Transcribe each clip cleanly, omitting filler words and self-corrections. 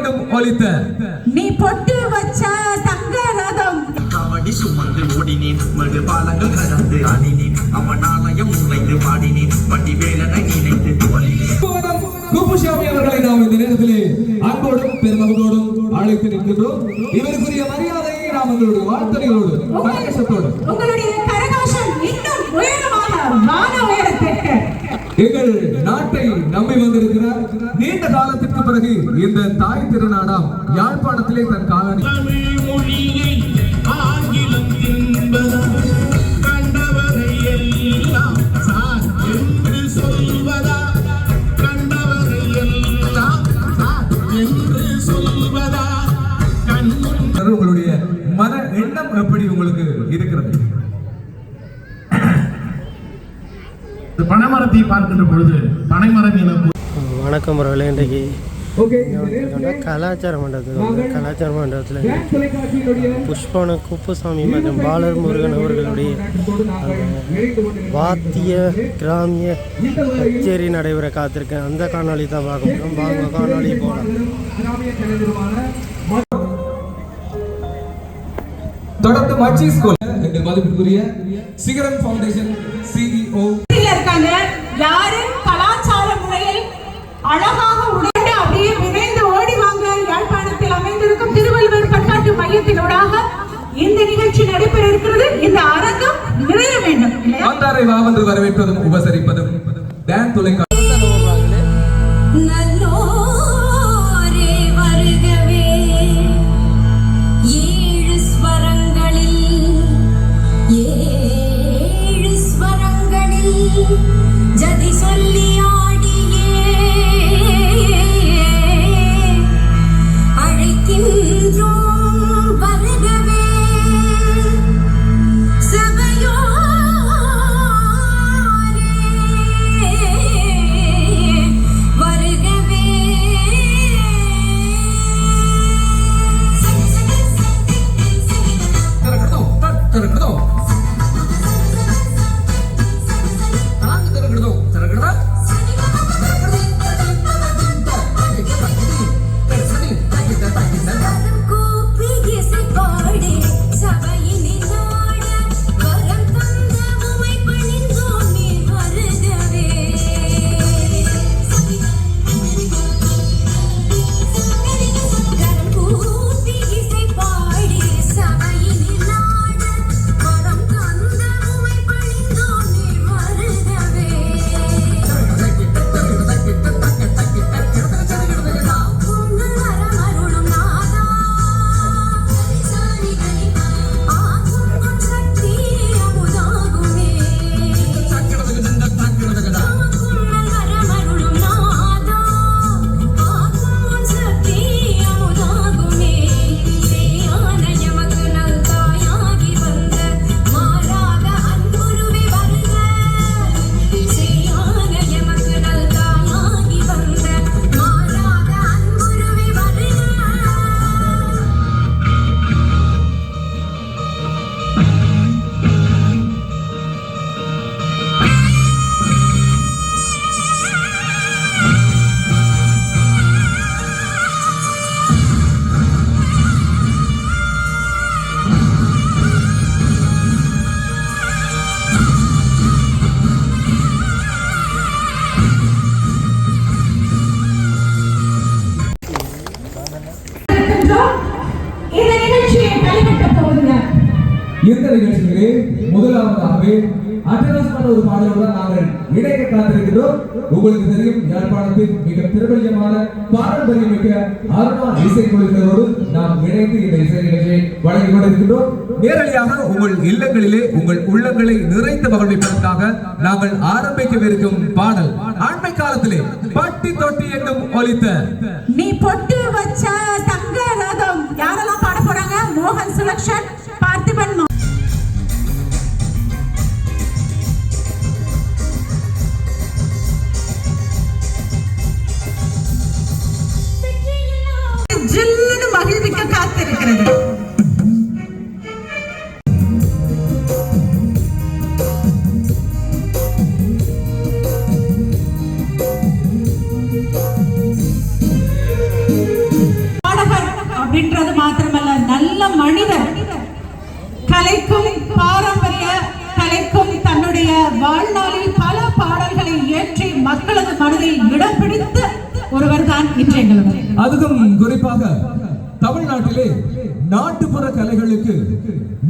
என்றும் ஒலித்த நீ பொட்டு வச்ச தங்க ரதம் காவடி சுமந்து ஓடினேன் மறு பாலங்கள் கடந்து ஆடினேன் அவன் ஆலயம் உழைத்து பாடினேன் வண்டி வேலனை நினைத்து குப்புசாமி அவர்களை நாம் இந்த நேரத்திலே அன்போடும் பெருமகளோடும் அழைத்து நிற்கின்றோம். இவருக்குரிய மரியாதையை நாம் எங்களுடைய வாழ்த்துறைகளோடு கரகோஷத்தோடு உங்களுடைய கரகோஷம் இன்னும் உயரமாக வான உயரத்திற்கு எங்கள் நாட்டை நம்பி வந்திருக்கிறார். நீண்ட காலத்திற்கு பிறகு இந்த தாய் திருநாடாம் யாழ்ப்பாணத்திலே தன் காலடி மொழியை ஆங்கிலம் தின்பதா கண்டவரை எல்லாம் சார் என்று சொல்வதா கண்டவரை எல்லாம் சார் என்று சொல்வதா உங்களுடைய மன எண்ணம் எப்படி உங்களுக்கு இருக்கிறது? பனைமரத்தை பார்க்கின்ற பொழுது பனைமரம் என வணக்கம் அவர்களே. இன்றைக்கு கலாச்சார மண்டபத்தில் புஷ்பன குப்புசாமி மற்றும் பாலர் முருகன் அவர்களுடைய வாத்திய கிராமிய கச்சேரி நடைபெற காத்திருக்கேன். அந்த காணொலி தான் பார்க்க முடியும். வாங்க காணொலி போகலாம். தொடர்ந்து மச்சி ஸ்கூல் என்ற மதிப்புக்குரிய சிகரம் ஃபவுண்டேஷன் CEO இருக்காங்க. யாரு கலாச்சார முறையில் அழகாக உடைந்து அப்படியே விரைந்து ஓடி வாங்க. யாழ்ப்பாணத்தில் அமைந்திருக்கும் திருவள்ளுவர் பண்பாட்டு மையத்தினூடாக இந்த நிகழ்ச்சி நடைபெற இருக்கிறது. இந்த அரங்கம் நிறைய வேண்டும். அந்தாரை வாவென்று வரவேற்பதும் உபசரிப்பதும் டான் தொலைக்காட்சி ஜதி சொல்லி ஆடியே அழைக்கின்றோம் வருகவே சபையோரே வருகவே இந்த நிகழ்ச்சியிலே முதலாவதாகவே அட்டகாசமான ஒரு பாடலோடு நாங்கள் இணைக்க காத்திருக்கிறோம். உங்களுக்கு தெரியும், யாழ்ப்பாணத்தின் மிக பிரபல்யமான பாரம்பரியமிக்க அருணா இசைக்குழுவினரோடு நாம் இணைந்து இந்த இசை நிகழ்ச்சியை வழங்கி கொண்டிருக்கிறோம். நேரடியாக உங்கள் இல்லங்களிலே உங்கள் உள்ளங்களை நிறைந்த மகிழ்விப்பதற்காக நாங்கள் ஆரம்பிக்கவிருக்கும் பாடல் அண்மை காலத்திலே பட்டி தொட்டி என்னும் ஒலித்த நீ பொட்டு வச்ச தங்க ரதம். யாரெல்லாம் பாட போறாங்க? மோகன் சுலக்ஷன், பார்த்திபன். ஜில்லுன்னு மகிழ்விக்க காத்திருக்கிறது. மனதில் இடம் பிடித்த ஒருவர் தான் இன்று எங்களுடன். அதுவும் குறிப்பாக தமிழ்நாட்டிலே நாட்டுப்புற கலைகளுக்கு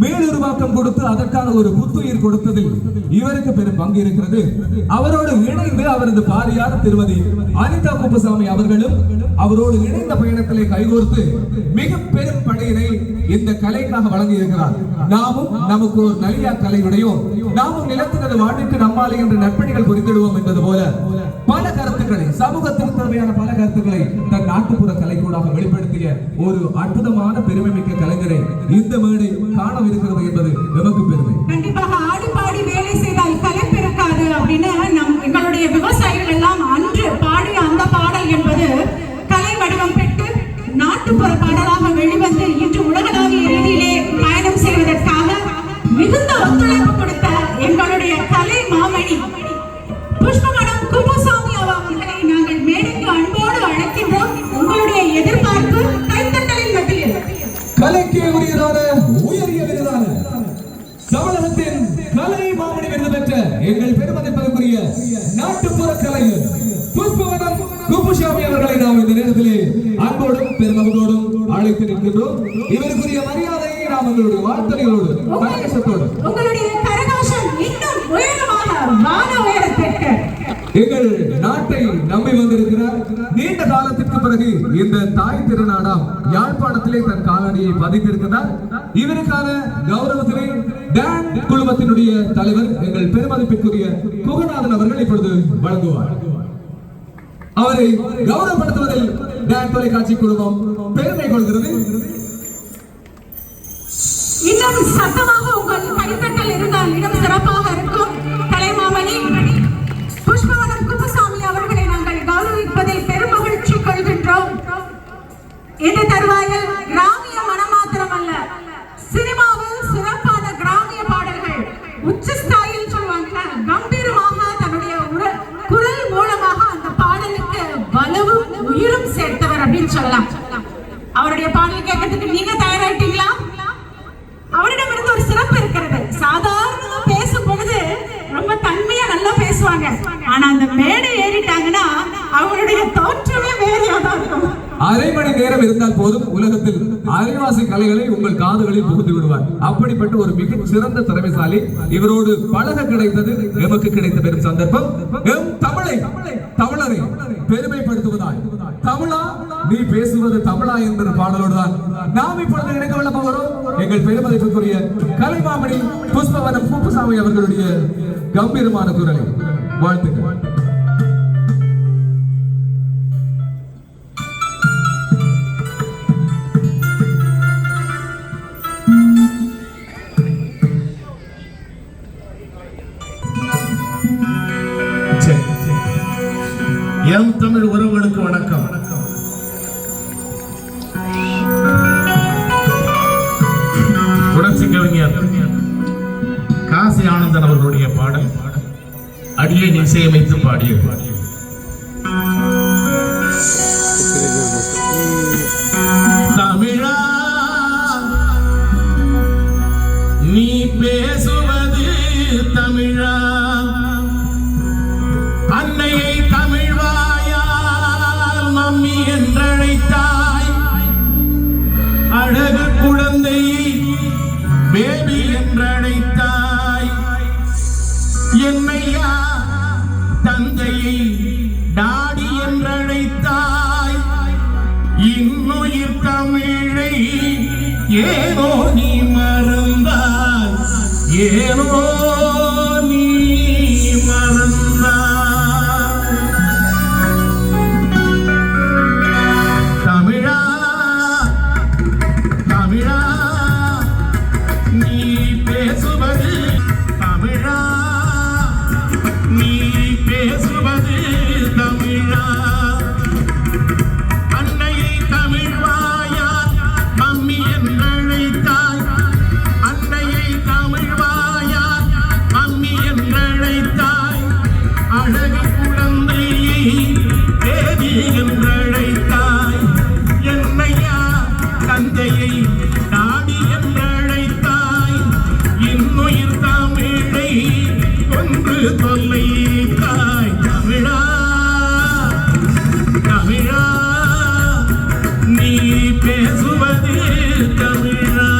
மேலுருவாக்கம் கொடுத்து அதற்கான ஒரு புத்துயிர் கொடுத்ததில் இவருக்கு பெரும் பங்கு இருக்கிறது. அவரோடு இணைந்து அவரது பாரியார் திருமதி அனிதா குப்புசாமி அவர்களும் அவரோடு இணைந்த பயணத்திலே கைகோர்த்து மிக பெரும் படையினை இந்த கலைக்காக வழங்கி இருக்கிறார். நாமும் நமக்கு ஒரு நலியா கலையுடையோம், நாமும் நிலத்தினது வாழ்விற்கு நம்மாலே என்று நற்பணிகள் புரிந்திடுவோம் என்பது போல பல கருத்துக்களை, சமூகத்திற்கு தேவையான பல கருத்துக்களை தன் நாட்டுப்புற கலைக்கூடாக வெளிப்படுத்திய ஒரு அற்புதமான பெருமை மிக்க கலைஞரை இந்த மேடை காணவிருக்கிறது என்பது நமக்கு பெருமை. கண்டிப்பாக ஆடி பாடி வேலை செய்தால் கலை பிறக்காது அப்படின்னு எங்களுடைய விவசாயிகள் எல்லாம் அன்று பாடிய அந்த பாடல் என்பது கலை வடிவம் பெற்று நாட்டுப்புற பாடலாக வெளிவந்து இன்று உலகளாவிய ரீதியிலே பயணம் செய்வதற்காக மிகுந்த ஒத்துழைப்பு கொடுத்த எங்களுடைய கலை மாமணி புஷ்பவனம் குப்புசாமி அவர்களை நாங்கள் மேடைக்கு அன்போடு அழைக்கின்றோம். உங்களுடைய எதிர்பார்ப்பு கைத்தட்டலின் மத்தியில். கலைக்கு உரியதான உயரிய விருதான தமிழகத்தின் கலை மாமணி விருது பெற்ற எங்கள் பெருமதிப்பதற்குரிய நாட்டுப்புற கலைஞர் புஷ்பவனம் குப்புசாமி அவர்களை நாம் இந்த நேரத்திலே அன்போடும் பெருமகனோடும் அழைத்து நிற்கின்றோம். இவருக்குரிய மரியாதையை நாம் எங்களுடைய வார்த்தைகளோடு கரகோஷத்தோடு உங்களுடைய கரகோஷம் இன்னும் உயரமாக வான உயரத்திற்கு எங்கள் நாட்டை நம்பி வந்திருக்கிறார். நீண்ட காலத்திற்கு பிறகு இந்த தாய் திருநாடாம் யாழ்ப்பாணத்திலே தன் காலடியை பதித்திருக்கிறார். இவருக்கான கௌரவத்தினை டான் குழுமத்தினுடைய தலைவர் எங்கள் பெருமதிப்பிற்குரிய குகநாதன் அவர்கள் இப்பொழுது வழங்குவார். அவரை கௌரவப்படுத்துவதில் டான் தொலைக்காட்சி குழுமம் பெருமை கொள்கிறது. இன்னும் சத்தமாக உங்கள் கைத்தட்டல் இருந்தால் இன்னும் சிறப்பாக இருக்கும். கலைமாமணி புஷ்பவனம் குப்புசாமி அவர்களை நாங்கள் கௌரவிப்பதில் பெரும் மகிழ்ச்சி கொள்கின்றோம். இந்த தருவாயில் கிராமிய மனம் மாத்திரமல்ல, சினிமாவில் சிறப்பான கிராமிய பாடல்கள் உச்சஸ்தாயில் சொல்லுவாங்க, கம்பீரமாக தன்னுடைய குரல் மூலமாக அந்த பாடலுக்கு வலுவும் உயிரும் சேர்த்தவர் அப்படின்னு சொல்லலாம். அவருடைய பாடல் கேட்கறதுக்கு நீங்க தயாராயிட்டீங்களா? அவரிடமிருந்து ஒரு சிறப்பு இருக்கிறது. சாதாரணமா பேசும் பொழுது ரொம்ப தன்மையா நல்லா பேசுவாங்க. ஆனா அந்த மேடை ஏறிட்டாங்கன்னா அவங்களுடைய தோற்றமே வேறையாதான் இருக்கும். அரை மணி நேரம் இருந்தால் போதும் உலகத்தில் அரைவாசி கலைகளை உங்கள் காதுகளில் புகுந்து விடுவார். அப்படிப்பட்ட ஒரு மிக சிறந்த திறமைசாலி. இவரோடு பழக கிடைத்தது எமக்கு கிடைத்த பெரும் சந்தர்ப்பம். எம் தமிழை, தமிழரை பெருமைப்படுத்துவதாய், தமிழா நீ பேசுவது தமிழா என்ற பாடலோடு தான் நாம் இப்பொழுது இணைக்க கொள்ள போகிறோம். எங்கள் பெருமதிப்புக்குரிய கலைமாமணி புஷ்பவனம் குப்புசாமி அவர்களுடைய கம்பீரமான குரலை வாழ்த்துக்கள். எம் தமிழ் உறவுகளுக்கு வணக்கம். புரட்சி கவிஞர் காசி ஆனந்தன் அவர்களுடைய பாடல் அடியை இசையமைத்து பாடிய தமிழா நீ பேசுவது தமிழா, அன்னையை தமிழ்வாயால் மம்மி என்றழைத்தாய், அழகு குழந்தை பேபி என்றழைத்தாய், என்னையா தந்தையை டாடி என்றழைத்தாய், இன்னுயிர் தமிழை ஏனோ நீ மறந்தாய், ஏனோ நீ மறந்தாய். தமிழா தமிழா நீ பேசுவது தமிழா, நீ பேசுவது தமிழா, அன்னையை தமிழ்வாயால் மம்மி என்றழைத்தாய், அன்னையை தமிழ்வாயால் நீ பேசுவது தமிழா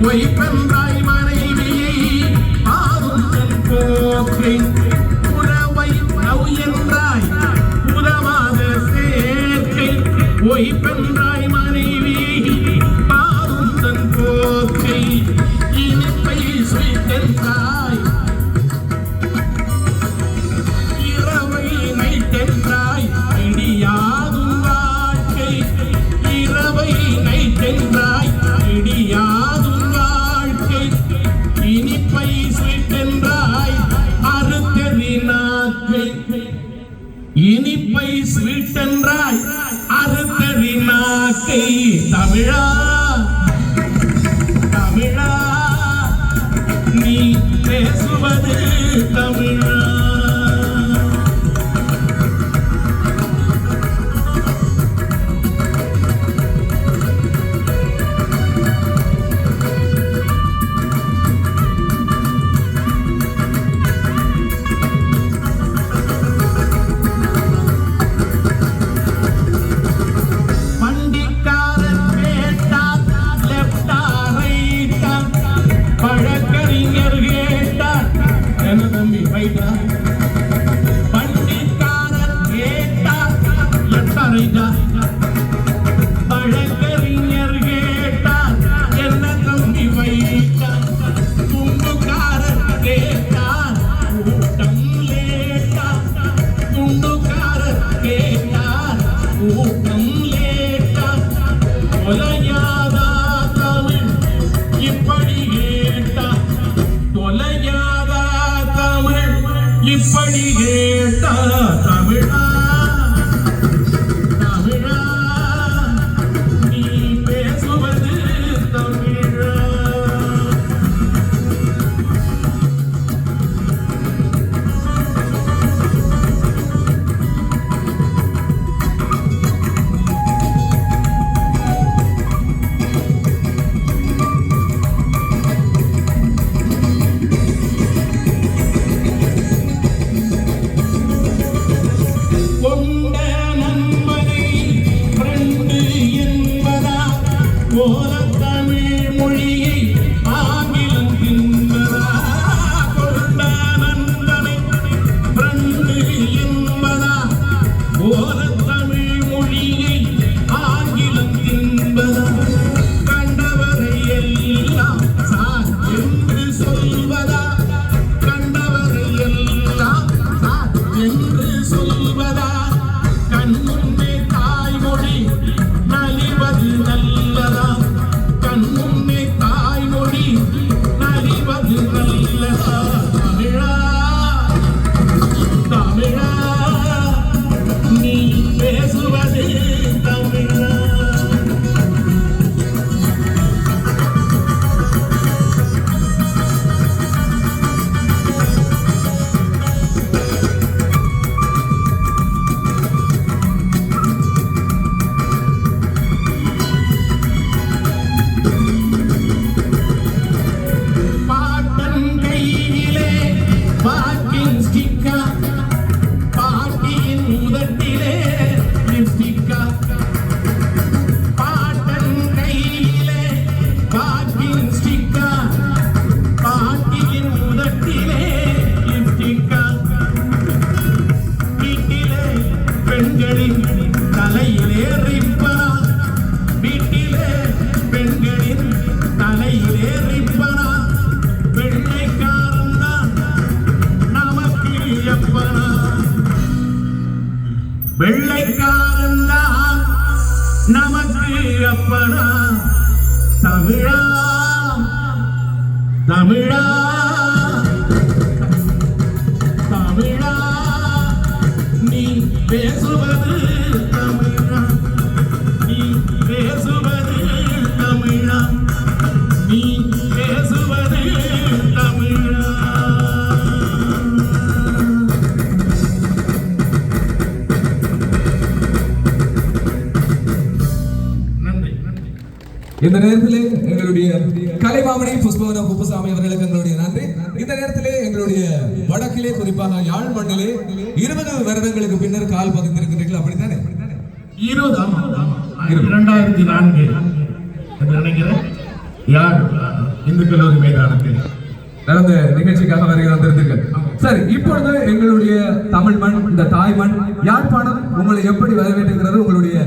வைப்பென்றாய் மனைவியை ஆறுதல் போக்கை உறவை நவ் என்றாய் உதவாத சேர்க்கை வைப்பென்றாய் மனைவியை ஆறுதல் போக்கை இனிப்பை சுய்த்தென்றாய் இரவை நைத்தென்றாய் இடியாதும் வாழ்க்கை இரவை நைத்தென்றாய் இடியாதும் இனிப்பை ஸ்வீட்டென்றாய் அறுத்ததி நாக்கை இனிப்பை ஸ்வீட்டென்றாய் அறுத்ததி நாக்கை தமிழா தமிழா நீ பேசுவது தமிழா இப்படி கேட்டா தமிழா தமிழா நீ பேசுவது தமிழா தமிழ் மொழியை ஆங்கிலம் தின்பதா கொண்ட நண்பனை பிரண்டு என்பதா ஓர தமிழ் மொழியை ஆங்கிலம் தின்பதா கண்டவரை எல்லாம் சார் என்று சொல்வதா கண்டவரை எல்லாம் சார் என்று சொல்வதா கண்முன்னே தாய்மொழி நலிவது நல்லதா கண்முன்னே தாய்மொழி நலிவது நல்லதா தமிழா தமிழா நீ பேசுவது தமிழா பெண்களின் தலையிலே ரிப்பனா வீட்டிலே பெண்களின் தலையிலே ரிப்பனா வெள்ளைக்காரன் தான் நமக்கு எப்பனா வெள்ளைக்காரன் தான் நமக்கு எப்பனா தமிழா தமிழா தமிழா நீ பேசுவது தமிழா நீ பேசுவது தமிழ் இந்த நேரத்திலே எங்களுடைய கலைமாமணி புஷ்பவன குப்புசாமி அவர்களுக்கு எங்களுடைய நன்றி. இந்த நேரத்திலே எங்களுடைய வடக்கிலே குறிப்பாக யாழ் மண்ணிலே 20 வருடங்களுக்கு பின்னர் கால் பதிந்திருக்கிறீர்கள், அப்படித்தானே? 2004 என்று நினைக்கிறேன். யார் இந்து கல்லூரி மைதானத்தில் நடந்த நிகழ்ச்சிக்காக வருகை வந்திருந்தீர்கள். சரி, இப்பொழுது எங்களுடைய தமிழ் மண், இந்த தாய் மண் யாழ்ப்பாணம் உங்களை எப்படி வரவேற்றுகிறது? உங்களுடைய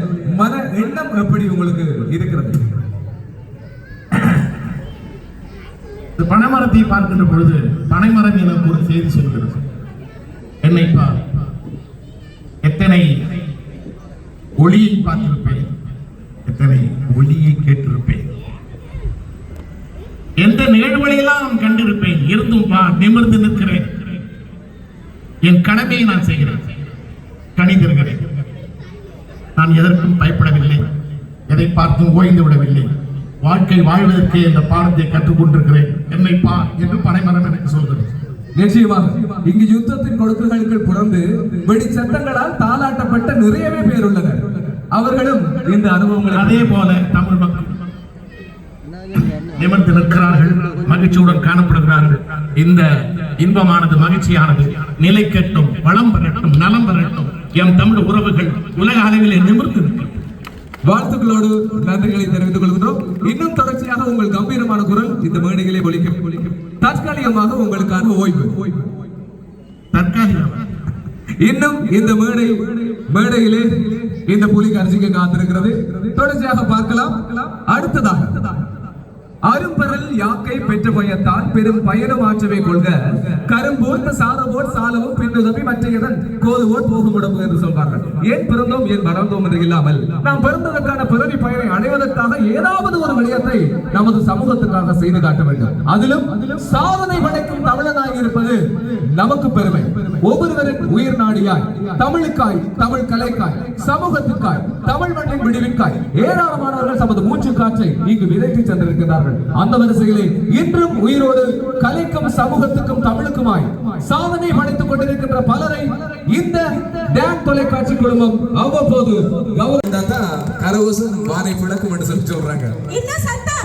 மன எண்ணம் எப்படி உங்களுக்கு இருக்கிறது? பனைமரத்தை பார்க்கின்ற பொழுது பனைமரம் எனக்கு ஒரு செய்தி சொல்கிறது. என்னை பார், எத்தனை ஒளியை பார்த்திருப்பேன், எத்தனை ஒளியை கேட்டிருப்பேன், எந்த நிகழ்வுகளையெல்லாம் நான் கண்டிருப்பேன். இருந்தும் பார், நிமிர்ந்து நிற்கிறேன். என் கடமையை நான் செய்கிறேன், கணிந்திருக்கிறேன். நான் எதற்கும் பயப்படவில்லை, எதை பார்த்தும் ஓய்ந்து விடவில்லை. வாழ்க்கை வாழ்வதற்கே இந்த பாடத்தை கற்றுக்கொண்டிருக்கிறேன். என்னை பார் என்று பனைமரம் எனக்கு சொல்கிறது. நிச்சயமாக இங்கு யுத்தத்தின் கொடுக்குகளுக்கு புறந்து வெடி சத்தங்களால் தாளாட்டப்பட்ட நிறையவே பேர் உள்ளனர். அவர்களும் இந்த அனுபவங்கள். அதே போல தமிழ் மக்கள் நிமிர்ந்து நிற்கிறார்கள், மகிழ்ச்சியுடன் காணப்படுகிறார்கள். இந்த இன்பமானது, மகிழ்ச்சியானது நிலைக்கட்டும், வளம் பெறட்டும், நலம் பெறட்டும். எம் தமிழ் உறவுகள் உலக அளவிலே நிமிர்ந்து நிற்கும். வாழ்த்துக்களோடு நன்றிகளை தெரிவித்துக் கொள்கிறோம். இன்னும் தொடர்ச்சியாக உங்கள் கம்பீரமான குரல் இந்த மேடைகளை ஒலிக்கும். தற்காலிகமாக உங்களுக்கான ஓய்வு. தற்காலிகமாக இன்னும் இந்த மேடையிலே இந்த புலி கர்ஜிக்க காத்திருக்கிறது. தொடர்ச்சியாக பார்க்கலாம். அடுத்ததாக அரும்பெறல் யாக்கை பெற்ற பயத்தால் பெரும் பயணம் ஆற்றவை கொள்க, கரும்போர்த்த சாதவோர் சாலவும் பின்னுதவி மற்றையதன் கோதுவோர் போகும் உடம்பு என்று சொல்வார்கள். ஏன் பிறந்தோம், ஏன் வளர்ந்தோம் என்று இல்லாமல் நாம் பிறந்ததற்கான பிறவி பயனை அடைவதற்காக ஏதாவது ஒரு விடயத்தை நமது சமூகத்துக்காக செய்து காட்ட வேண்டும். அதிலும் சாதனை படைக்கும் தமிழனாக இருப்பது நமக்கு பெருமை. ஒவ்வொருவரின் உயிர் நாடியாய், தமிழுக்காய், தமிழ் கலைக்காய், சமூகத்திற்காய், தமிழ் மண்ணின் விடுவிற்காய் ஏராளமானவர்கள் தமது மூச்சு காற்றை இங்கு விதைத்து சென்றிருக்கிறார்கள். அந்த வரிசையிலே இன்றும் உயிரோடு கலைக்கும் சமூகத்துக்கும் தமிழுக்குமாய் சாதனை படைத்துக் கொண்டிருக்கின்ற பலரை இந்த டான் தொலைக்காட்சி குழுமம் அவ்வப்போது கௌரவம் கரவசம் வானை பிளக்கும் என்று சொல்லி சொல்றாங்க. இந்த சத்தம்